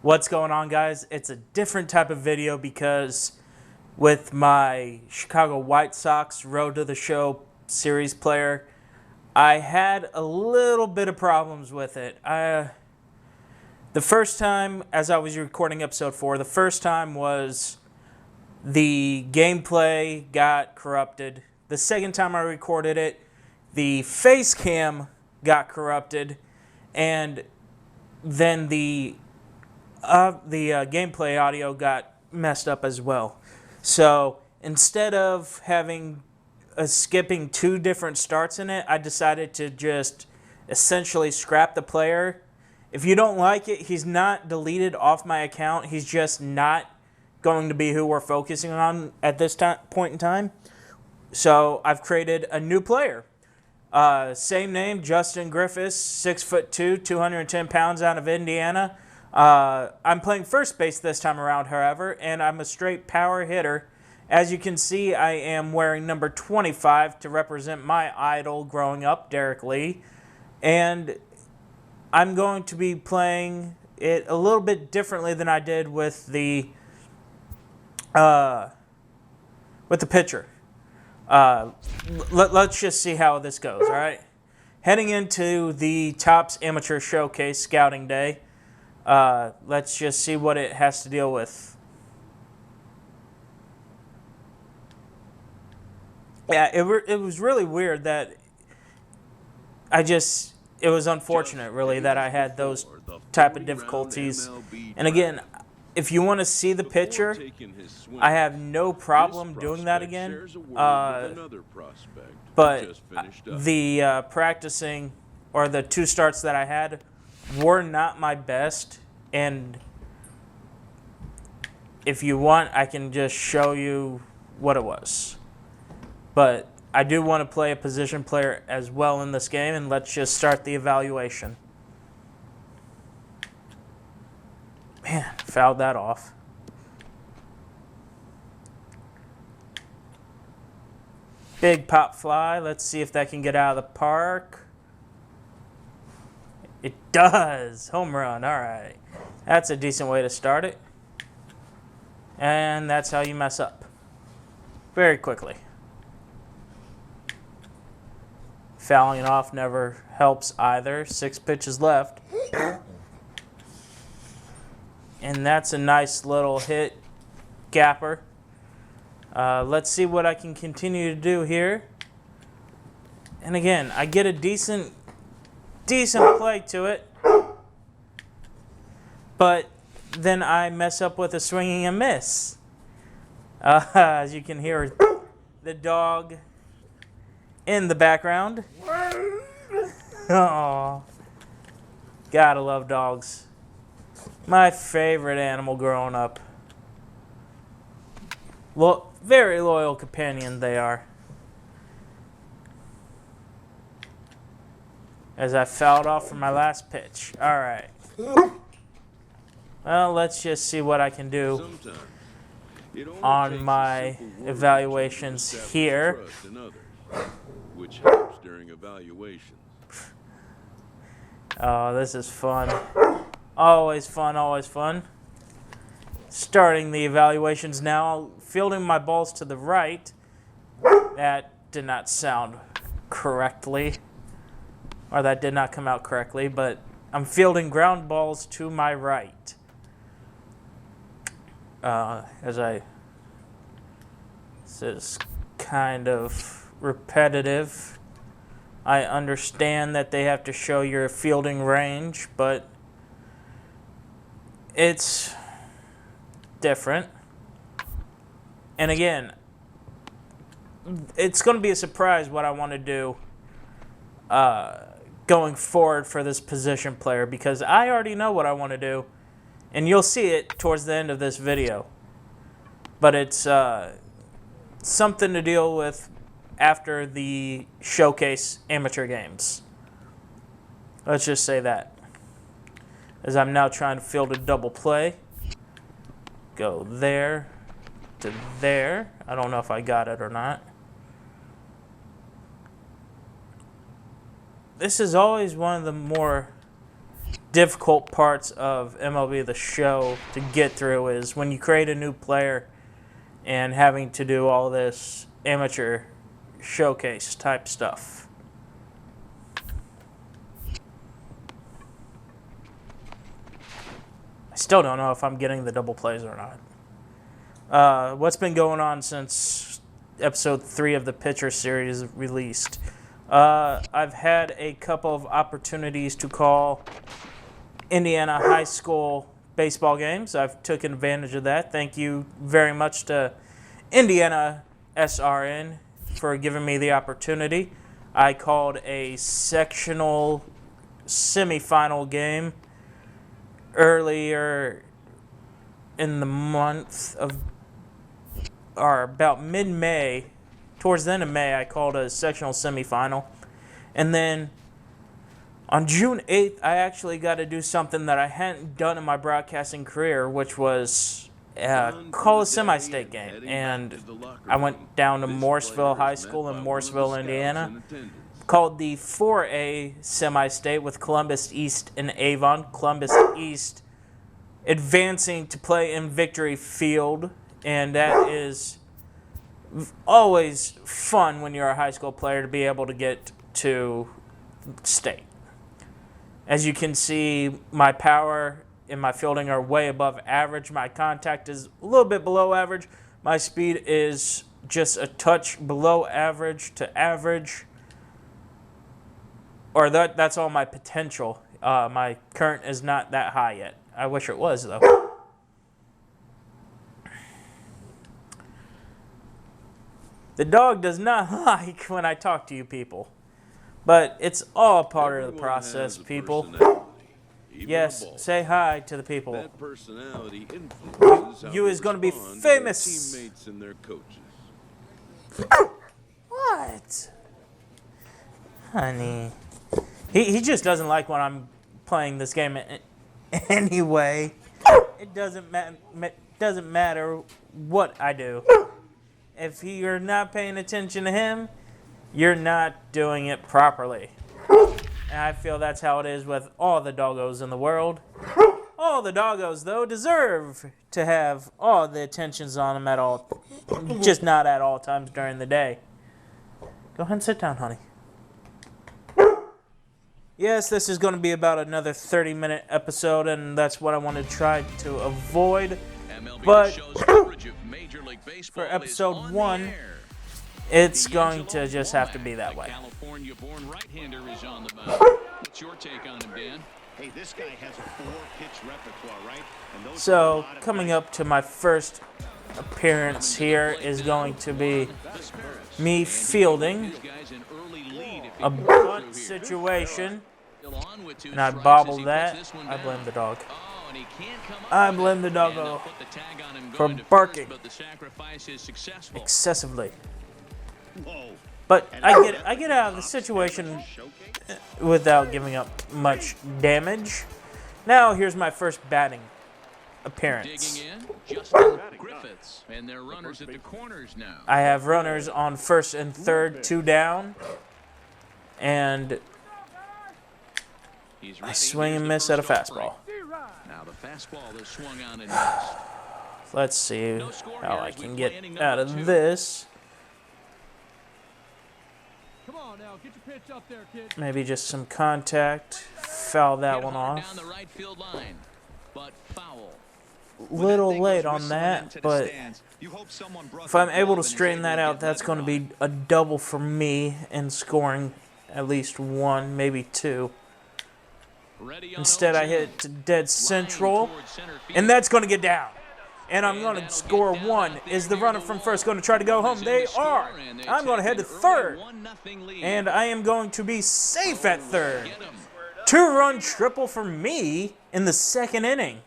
What's going on, guys? It's a different type of video because with my Chicago White Sox Road to the Show series player, I had a little bit of problems with it. The first time, as I was recording episode 4, the first time was the gameplay got corrupted. The second time I recorded it, the face cam got corrupted, and then the gameplay audio got messed up as well. So instead of having skipping 2 different starts in it, I decided to just essentially scrap the player. If you don't like it, he's not deleted off my account. He's just not going to be who we're focusing on at this point in time. So I've created a new player. Same name, Justin Griffiths, 6'2", 210 pounds, out of Indiana. I'm playing first base this time around, however, and I'm a straight power hitter. As you can see, I am wearing number 25 to represent my idol growing up, Derek Lee. And I'm going to be playing it a little bit differently than I did with the pitcher. Let's just see how this goes, all right? Heading into the Topps Amateur Showcase Scouting Day, let's just see what it has to deal with. Yeah, it was really weird that it was unfortunate, really, that I had those type of difficulties. And again, if you want to see the picture, I have no problem doing that again. But the practicing, or the 2 starts that I had, were not my best. And if you want, I can just show you what it was. But I do want to play a position player as well in this game, and let's just start the evaluation. Man, fouled that off. Big pop fly. Let's see if that can get out of the park. It does. Home run. All right. That's a decent way to start it. And that's how you mess up. Very quickly. Fouling it off never helps either. 6 pitches left. And that's a nice little hit gapper. Let's see what I can continue to do here. And again, I get a decent play to it. But then I mess up with a swinging and miss. As you can hear the dog in the background. Oh, gotta love dogs. My favorite animal growing up. Very loyal companion they are. As I fouled off from my last pitch. All right. Well, let's just see what I can do on my evaluations here. Which helps during evaluations. Oh, this is fun. Always fun, always fun. Starting the evaluations now. Fielding my balls to the right. That did not sound correctly. Or that did not come out correctly, but I'm fielding ground balls to my right. This is kind of repetitive. I understand that they have to show your fielding range, but it's different. And again, it's going to be a surprise what I want to do going forward for this position player, because I already know what I want to do, and you'll see it towards the end of this video. But it's something to deal with after the showcase amateur games. Let's just say that. As I'm now trying to field a double play. Go there to there. I don't know if I got it or not. This is always one of the more difficult parts of MLB The Show to get through is when you create a new player and having to do all this amateur showcase type stuff. I still don't know if I'm getting the double plays or not. What's been going on since episode 3 of the Pitcher series released? I've had a couple of opportunities to call Indiana high school baseball games. I've taken advantage of that. Thank you very much to Indiana SRN for giving me the opportunity. I called a sectional semifinal game earlier in the month of, or about mid-May. Towards the end of May, I called a sectional semifinal. And then on June 8th, I actually got to do something that I hadn't done in my broadcasting career, which was call a semi-state game. And I went down to Morrisville High School in Morrisville, Indiana. Called the 4A semi-state with Columbus East and Avon. Columbus East advancing to play in Victory Field. And that is always fun when you're a high school player to be able to get to state. As you can see, my power and my fielding are way above average. My contact is a little bit below average. My speed is just a touch below average to average. Or that's all my potential. My current is not that high yet. I wish it was, though. The dog does not like when I talk to you people. But it's all part of the process, people. Yes, say hi to the people. That personality influences You is going to be famous. Teammates and their coaches. What? Honey. He just doesn't like when I'm playing this game anyway. It doesn't matter what I do. If you're not paying attention to him, you're not doing it properly. And I feel that's how it is with all the doggos in the world. All the doggos, though, deserve to have all the attentions on them at all, just not at all times during the day. Go ahead and sit down, honey. Yes, this is going to be about another 30-minute episode, and that's what I want to try to avoid. But for episode 1, it's going to just have to be that way. California-born right-hander is on the mound. What's your take on him, Dan? Hey, this guy has a 4-pitch repertoire, right? And those So, coming up to my first appearance here is going to be me fielding a bunt situation. And I bobbled that. I blame the dog. I blame the doggo for barking excessively. But I get out of the situation without giving up much damage. Now here's my first batting appearance. I have runners on first and third, 2 down. And I swing and miss at a fastball. Now the fastball is swung on and missed. Let's see how I can get out of this. Come on now, get your pitch up there, kid. Maybe just some contact. Foul that one off. Down the right field line, but foul. Little late on that, but if I'm able to straighten that out, that's going to be a double for me in scoring at least 1, maybe 2. Instead, I hit it to dead central, and that's going to get down. And I'm going to score 1. Is the runner from first going to try to go home? They are. I'm going to head to third, and I am going to be safe at third. 2-run triple for me in the second inning.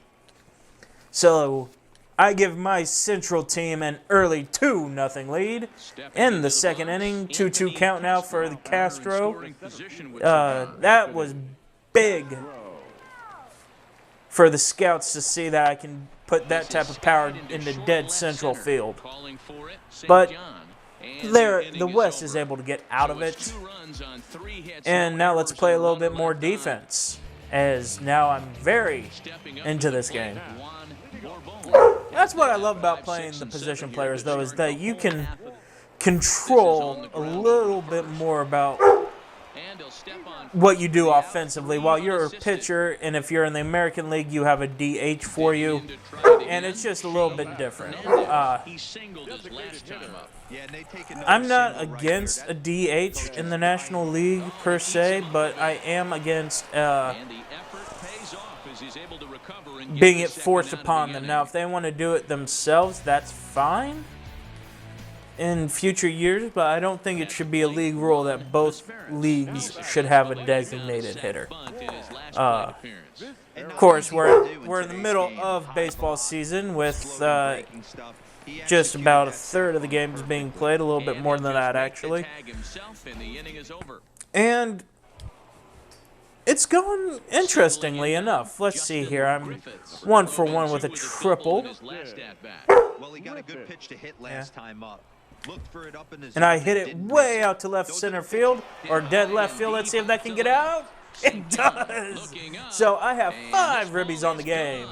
So I give my Central team an early 2-0 lead in the second inning. 2-2 count now for the Castro. That was big for the scouts to see that I can put that type of power into dead central field. But the West is able to get out of it. And now let's play a little bit more defense. as now I'm very into this game. That's what I love about playing the position players, though, is that you can control a little bit more about what you do offensively. While you're a pitcher, and if you're in the American League, you have a DH for you, and it's just a little bit different. I'm not against a DH in the National League per se, but I am against being it forced upon them. Now, if they want to do it themselves, that's fine in future years, but I don't think it should be a league rule that both leagues should have a designated hitter. Of course, we're in the middle of baseball season with just about a third of the games being played, a little bit more than that actually. And it's going interestingly enough. Let's see here. I'm 1 for 1 with a triple. Well, he got a good pitch to hit last time up. Looked for it up in his And I hit it way out to left center field, or dead left field. Let's see if that can get out. It does. So I have 5 ribbies on the game.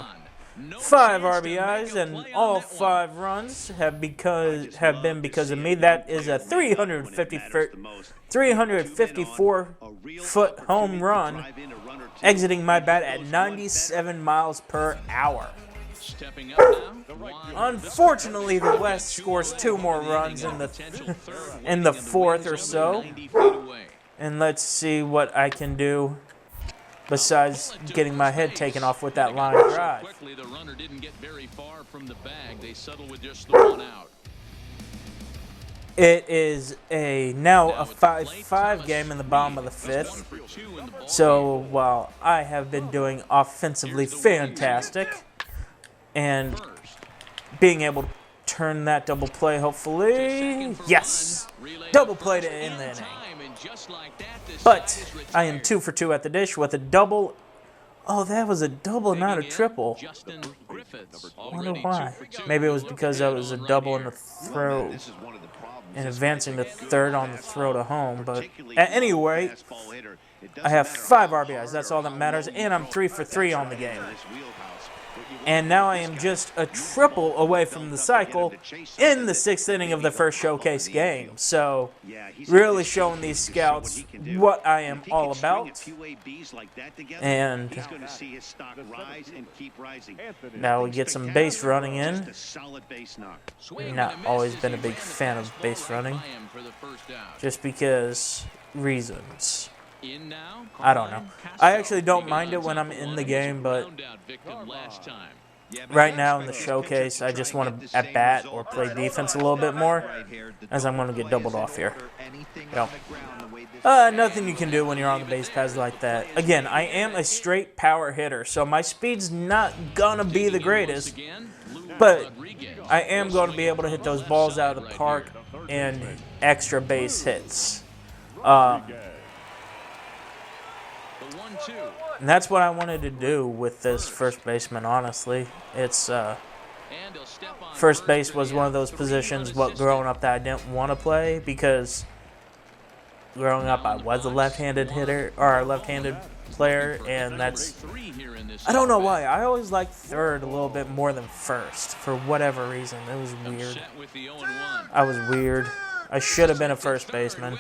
5 RBIs, and all 5 runs have been because of me. That is a 354-foot home run, exiting my bat at 97 miles per hour. Unfortunately, the West scores 2 more runs in the 4th or so. And let's see what I can do besides getting my head taken off with that line drive. It is now a 5-5 game in the bottom of the 5th. So while I have been doing offensively fantastic and being able to turn that double play, hopefully, yes, double play to end the inning. But I am 2 for 2 at the dish with a double. Oh, that was a double, not a triple. I wonder why. Maybe it was because I was a double in the throw and advancing to third on the throw to home. But at any rate, I have 5 RBIs. That's all that matters. And I'm 3 for 3 on the game. And now I am just a triple away from the cycle in the 6th inning of the first showcase game. So, really showing these scouts what I am all about. And now we get some base running in. Not always been a big fan of base running, just because reasons. I don't know. I actually don't mind it when I'm in the game, but right now in the showcase, I just want to at bat or play defense a little bit more, as I'm going to get doubled off here. Yep. Nothing you can do when you're on the base paths like that. Again, I am a straight power hitter, so my speed's not going to be the greatest, but I am going to be able to hit those balls out of the park and extra base hits. And that's what I wanted to do with this first baseman, honestly. It's first base was one of those positions growing up that I didn't want to play, because growing up I was a left-handed hitter or a left-handed player, and that's, I don't know why. I always liked third a little bit more than first for whatever reason. It was weird. I was weird. I should have been a first baseman.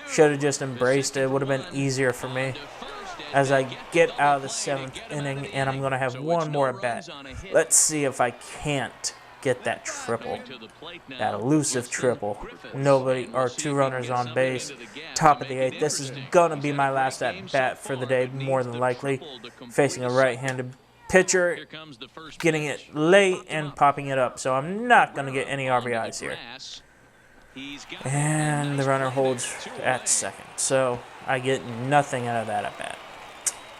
Should have just embraced it. It would have been easier for me. As I get out of the 7th inning, and I'm going to have 1 more at bat. Let's see if I can't get that triple, that elusive triple. Nobody, or 2 runners on base, top of the 8th. This is going to be my last at bat for the day, more than likely. Facing a right-handed pitcher, getting it late and popping it up. So I'm not going to get any RBIs here. And the runner holds at second. So I get nothing out of that at bat.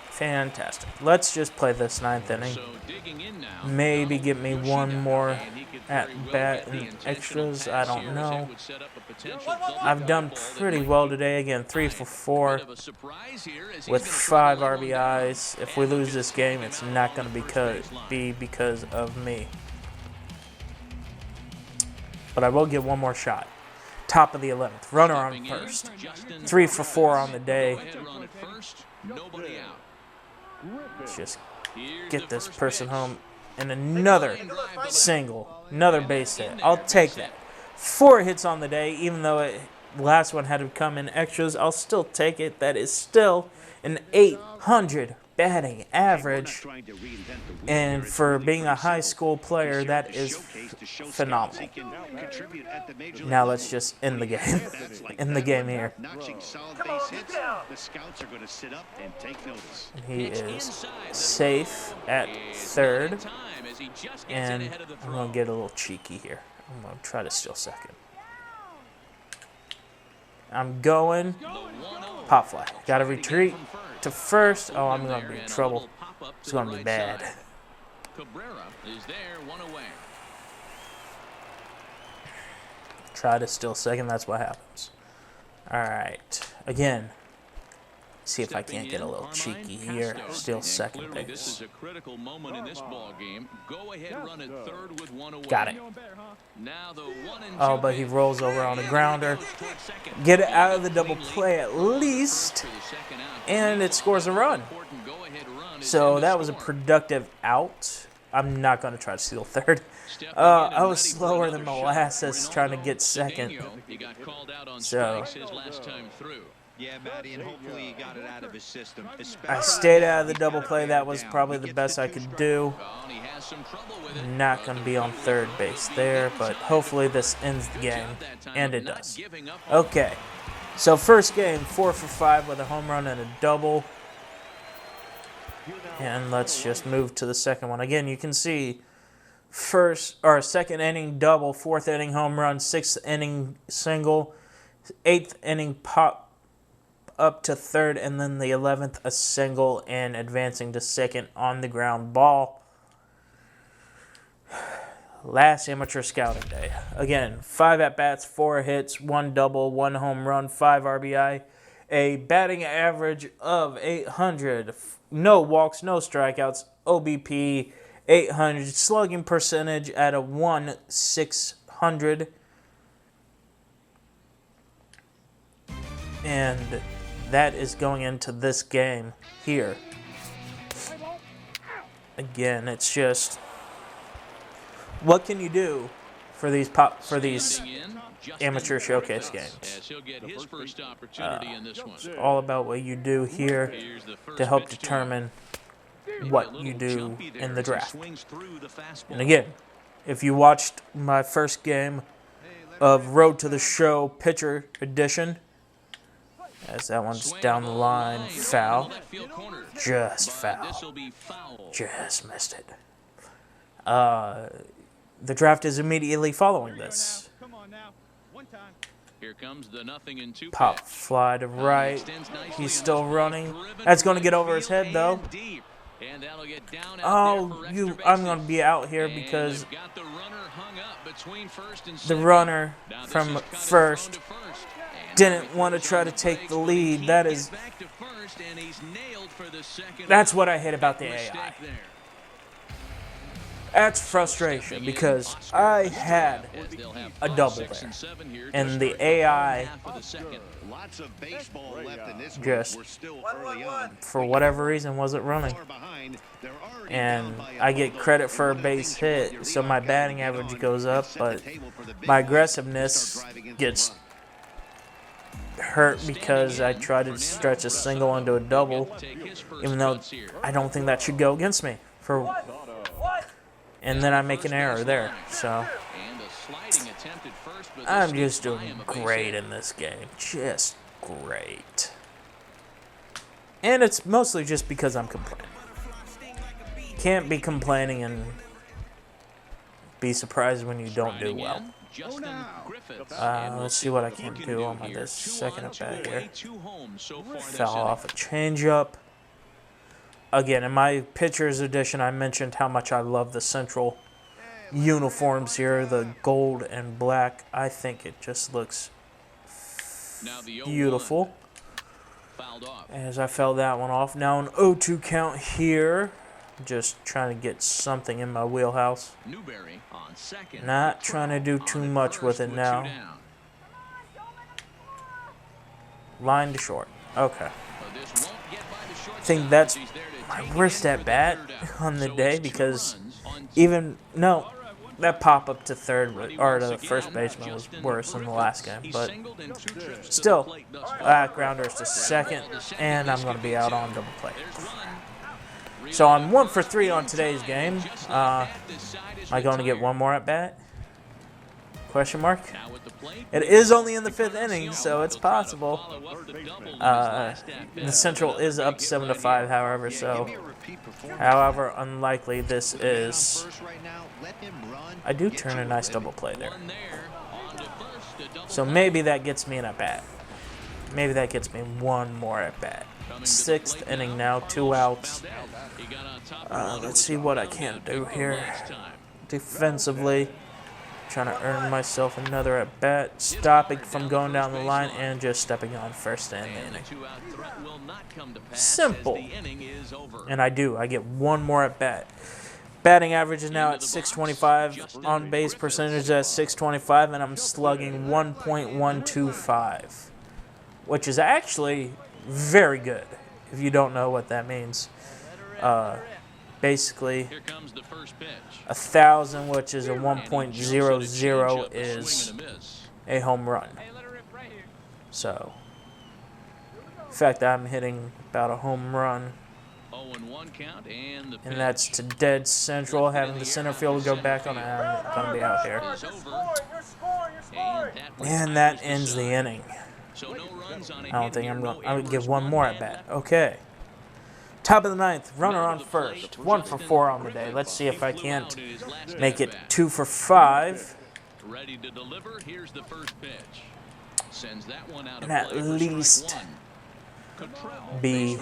Fantastic. Let's just play this 9th inning. Maybe get me 1 more at bat and extras. I don't know. I've done pretty well today. Again, 3 for 4 with 5 RBIs. If we lose this game, it's not going to be because of me. But I will get 1 more shot. Top of the 11th. Runner on first. 3 for 4 on the day. Let's just Here's get the this first person pitch. home. And another single. Another base hit. I'll take that. 4 hits on the day, even though the last one had to come in extras. I'll still take it. That is still an 800 batting average. And for being a high school player, that is phenomenal. Now let's just end the game. End the game here. He is safe at third. And I'm going to get a little cheeky here. I'm going to try to steal second. I'm going pop fly. Got to retreat to first. Oh, I'm going to be in trouble. It's going to be bad. Cabrera is there, 1 away. Try to steal second. That's what happens. All right. Again. See if I can't get a little cheeky here. Steal second This base. is a critical moment in this ball game. Go ahead, run at third with 1 away. Got it. Now the 1 and 2 Oh, but he rolls over on a grounder. Get it out of the double play at least. And it scores a run. So that was a productive out. I'm not going to try to steal third. I was slower than molasses trying to get second. So Yeah, Matty, and hopefully he got it out of his system. I stayed out of the double play. That was probably the best I could do. Not going to be on third base there, but hopefully this ends the game. And it does. Okay. So first game, 4 for 5 with a home run and a double. And let's just move to the second one. Again, you can see second inning double, 4th inning home run, 6th inning single, 8th inning pop up to third, and then the 11th a single and advancing to second on the ground ball. Last amateur scouting day. Again, 5 at-bats, 4 hits, 1 double, 1 home run, 5 RBI, a batting average of 800, no walks, no strikeouts, OBP 800, slugging percentage at a 1/600, and that is going into this game here. Again, it's just, what can you do for these amateur showcase games? It's all about what you do here to help determine what you do in the draft. And again, if you watched my first game of Road to the Show Pitcher Edition, as that one's down the line, foul. Just foul. Just missed it. The draft is immediately following this. Here comes the 0-2 Pop fly to right. He's still running. That's going to get over his head, though. Oh, I'm going to be out here because the runner from first didn't want to try to take the lead. That's what I hate about the AI. That's frustration because I had a double there, and the AI just, for whatever reason, wasn't running. And I get credit for a base hit, so my batting average goes up, but my aggressiveness gets hurt because I try to stretch a single into a double, even though I don't think that should go against me. And then I make an error there. So I'm just doing great in this game. Just great. And it's mostly just because I'm complaining. Can't be complaining and be surprised when you don't do well. Let's see what I can do on my second at bat here. Fell off a changeup. Again, in my pitcher's edition, I mentioned how much I love the central uniforms here, the gold and black. I think it just looks beautiful. As I fell that one off. Now an 0-2 count here. Just trying to get something in my wheelhouse. Not trying to do too much with it now. Line to short. Okay. I think that's my worst at bat on the day because that pop up to third or to first baseman was worse than the last game, but still, grounders to second, and I'm going to be out on double play. So I'm 1 for 3 on today's game. Am I going to get one more at bat? Question mark. It is only in the 5th inning, so it's possible. The Central is up 7-5, however unlikely this is. I do turn a nice double play there. So maybe that gets me an at bat. Maybe that gets me one more at bat. 6th inning now, 2 outs. Let's see what I can do here. Defensively, trying to earn myself another at bat, stopping from going down the line and just stepping on first in the inning. Simple. And I get one more at bat. Batting average is now at 625, on base percentage at 625, and I'm slugging 1.125, which is actually very good if you don't know what that means. Basically, 1,000, which is a 1.00, is a home run. So, the fact that I'm hitting about a home run, and that's to dead central, having the center field go back on, I'm going to be out here. And that ends the inning. I don't think I'm going to give one more at bat. Okay. Top of the 9th, runner on first. 1 for 4 on the day. Let's see if I can't make it 2 for 5. Ready to deliver. Here's the first pitch. Sends that one out And at least be,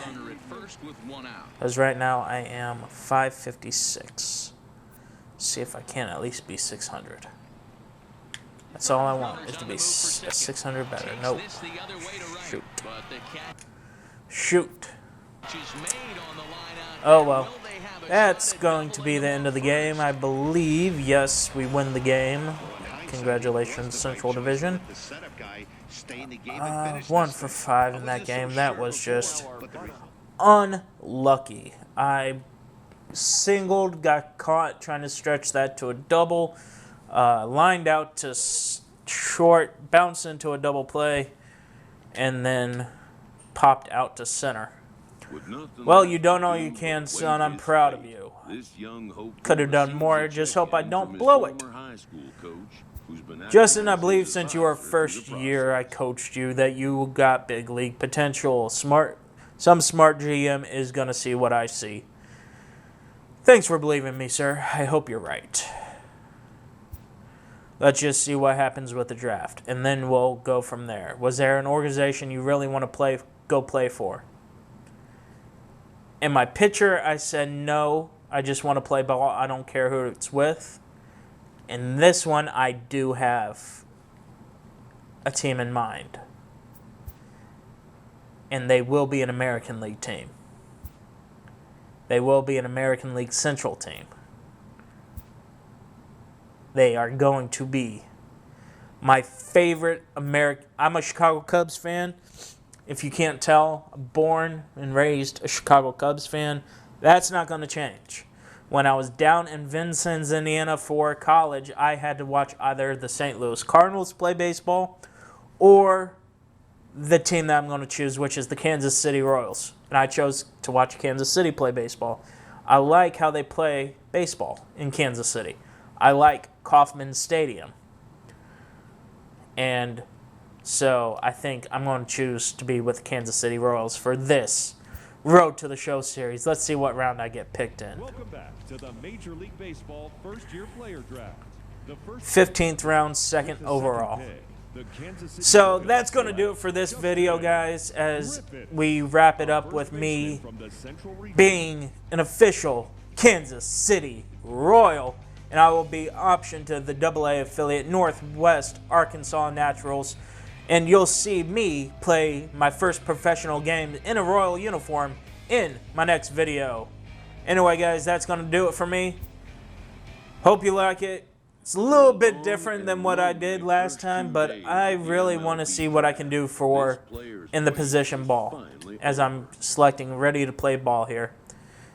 because right now I am 556. See if I can at least be 600. That's all I want, is to be 600 better. Nope. Shoot. Shoot. Oh well. That's going to be the end of the game, I believe. Yes, we win the game. Congratulations, Central Division. 1 for 5 in that game. That was just unlucky. I singled, got caught trying to stretch that to a double, lined out to short, bounced into a double play, and then popped out to center. Well, you done all you can, son. I'm proud of you. Could have done more. Just hope I don't blow it. Justin, I believe since your first year I coached you that you got big league potential. Some smart GM is going to see what I see. Thanks for believing me, sir. I hope you're right. Let's just see what happens with the draft, and then we'll go from there. Was there an organization you really want to go play for? In my pitcher, I said no. I just want to play ball. I don't care who it's with. In this one, I do have a team in mind. And they will be an American League team. They will be an American League Central team. They are going to be my favorite American. I'm a Chicago Cubs fan. If you can't tell, born and raised a Chicago Cubs fan. That's not going to change. When I was down in Vincennes, Indiana for college, I had to watch either the St. Louis Cardinals play baseball or the team that I'm going to choose, which is the Kansas City Royals. And I chose to watch Kansas City play baseball. I like how they play baseball in Kansas City. I like Kauffman Stadium. And so I think I'm going to choose to be with the Kansas City Royals for this Road to the Show series. Let's see what round I get picked in. Welcome back to the Major League Baseball first-year player draft. The 15th round, second overall. So that's going to do it for this video, guys, as we wrap it up with me being an official Kansas City Royal. And I will be optioned to the AA affiliate Northwest Arkansas Naturals. And you'll see me play my first professional game in a Royal uniform in my next video. Anyway, guys, that's going to do it for me. Hope you like it. It's a little bit different than what I did last time, but I really want to see what I can do for in the position ball as I'm selecting ready to play ball here.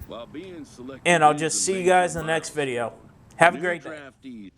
While being selected And I'll is just a see you major guys in the next milestone. video. Have a New great day. draftees